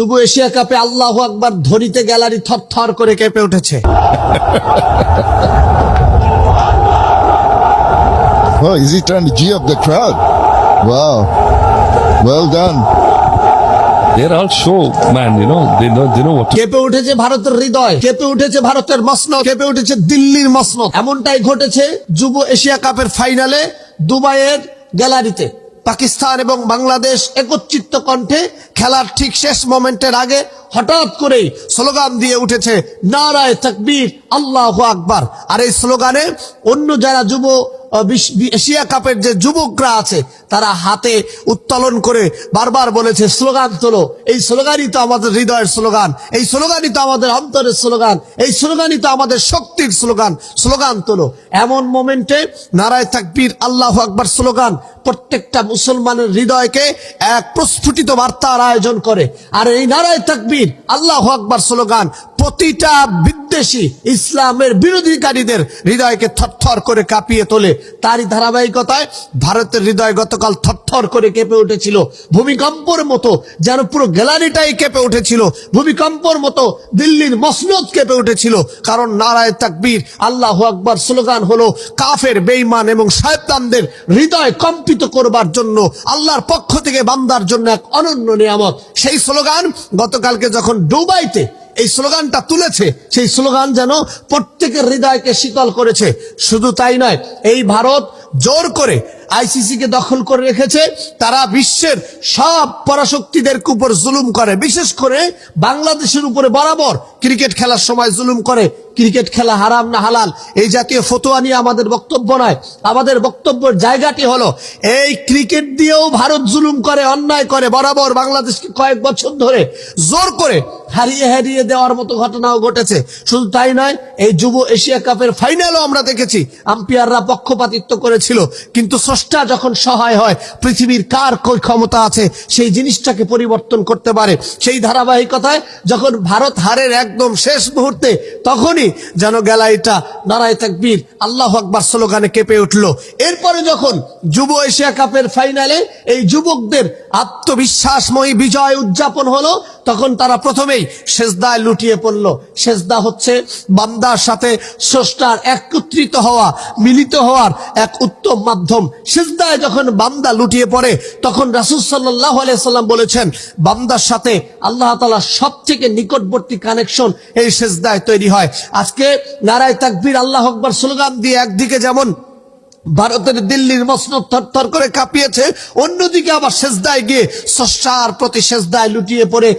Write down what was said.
যুব এশিয়া কাপে আল্লাহু আকবার ধ্বনিতে গ্যালারি থরথর করে কেঁপে উঠেছে। Oh, is he trying to G up the crowd? Wow. Well done. They're all show, man, they know what to কেঁপে উঠেছে ভারতের হৃদয়, কেঁপে উঠেছে ভারতের মসনদ, কেঁপে উঠেছে দিল্লির মসনদ। এমনটাই ঘটেছে যুব এশিয়া কাপের ফাইনালে দুবাইয়ের গ্যালারিতে। পাকিস্তান এবং বাংলাদেশ একত্রিত কণ্ঠে খেলার ঠিক শেষ মোমেন্টের আগে হঠাৎ করেই স্লোগান দিয়ে উঠেছে নারায়ে তাকবীর, আল্লাহু আকবার। আর এই স্লোগানে অন্য যারা যুব এশিয়া কাপের যে যুবকরা আছে তারা হাতে উত্তোলন করে বারবার বলেছে স্লোগান তোলো। এই স্লোগানই তো আমাদের হৃদয়ের স্লোগান, এই স্লোগানই তো আমাদের অন্তরের স্লোগান, এই স্লোগানই তো আমাদের শক্তির স্লোগান, স্লোগান তোলো। এমন মোমেন্টে নারায়ে তাকবীর, আল্লাহু আকবার স্লোগান প্রত্যেকটা মুসলমানের হৃদয়কে এক প্রস্ফুটিত বার্তার আয়োজন করে। আর এই নারায়ে তাকবীর, আল্লাহু আকবার স্লোগান প্রতিটা বিদ্বেষী ইসলামের বিরোধীকারীদের হৃদয়কে থরথর করে কাঁপিয়ে তোলে। তারই ধারাবাহিকতায় ভারতের হৃদয় গতকাল থরথর করে কেঁপে উঠেছিল, ভূমিকম্পর মতো যেন পুরো গ্যালারিটাই কেঁপে উঠেছিল, ভূমিকম্পর মতো দিল্লির মসনদ কেঁপে উঠেছিল। কারণ নারায়ে তাকবীর, আল্লাহু আকবার স্লোগান হলো কাফের, বেঈমান এবং শয়তানদের হৃদয় কম্পিত করবার জন্য আল্লাহর পক্ষ থেকে বান্দার জন্য এক অনন্য নিয়ামত। সেই স্লোগান গতকালকে যখন দুবাইতে এই স্লোগানটা তুলেছে, সেই স্লোগান যেন প্রত্যেকের হৃদয়কে শীতল করেছে। শুধু তাই নয়, এই ভারত জোর করে আইসিসি কে দখল করে রেখেছে। তারা বিশ্বের সব পরাশক্তিদের উপর জুলুম করে, বিশেষ করে বাংলাদেশের উপরে বরাবর ক্রিকেট খেলার সময় জুলুম করে। ক্রিকেট খেলা হারাম না হালাল এই জাতীয় ফতোয়া নিয়ে আমাদের বক্তব্য নয়। আমাদের বক্তব্যের জায়গাটি হলো এই ক্রিকেট দিয়েও ভারত জুলুম করে, অন্যায় করে। বরাবর বাংলাদেশকে কয়েক বছর ধরে জোর করে হারিয়ে দেওয়ার মতো ঘটনাও ঘটেছে। শুধু তাই নয়, এই যুব এশিয়া কাপের ফাইনালও আমরা দেখেছি আম্পায়াররা পক্ষপাতিত্ব করেছিল। কিন্তু স্রষ্টা যখন সহায় হয়, পৃথিবীর কার কই ক্ষমতা আছে সেই জিনিসটাকে পরিবর্তন করতে পারে। সেই ধারাবাহিকতায় যখন ভারত হারের একদম শেষ মুহূর্তে, তখনই যেন গ্যালারিটা নারায়ে তাকবীর, আল্লাহু আকবার স্লোগানে কেঁপে উঠলো। এরপরে যখন যুব এশিয়া কাপের ফাইনালে এই যুবকদের আত্মবিশ্বাসময়ী বিজয় উদযাপন হলো, তখন তারা প্রথমেই সেজদায় লুটিয়ে পড়ল। সেজদা হচ্ছে বান্দার সাথে স্রষ্টার একত্রিত হওয়া, মিলিত হওয়ার এক উত্তম মাধ্যম। সেজদায় যখন বান্দা লুটিয়ে পড়ে, তখন রাসূল সাল্লাল্লাহু আলাইহি সাল্লাম বলেছেন বান্দার সাথে আল্লাহ তাআলা সবথেকে নিকটবর্তী কানেকশন এই সেজদায় তৈরি হয়। আজকে নারায়ে তাকবীর, আল্লাহু আকবার স্লোগান দিয়ে একদিকে যেমন ভারতের দিল্লির মসনদ থরথর করে কাঁপিয়েছে, অন্যদিকে আবার সেজদায় গিয়ে স্রষ্টার প্রতি সেজদায় লুটিয়ে পড়ে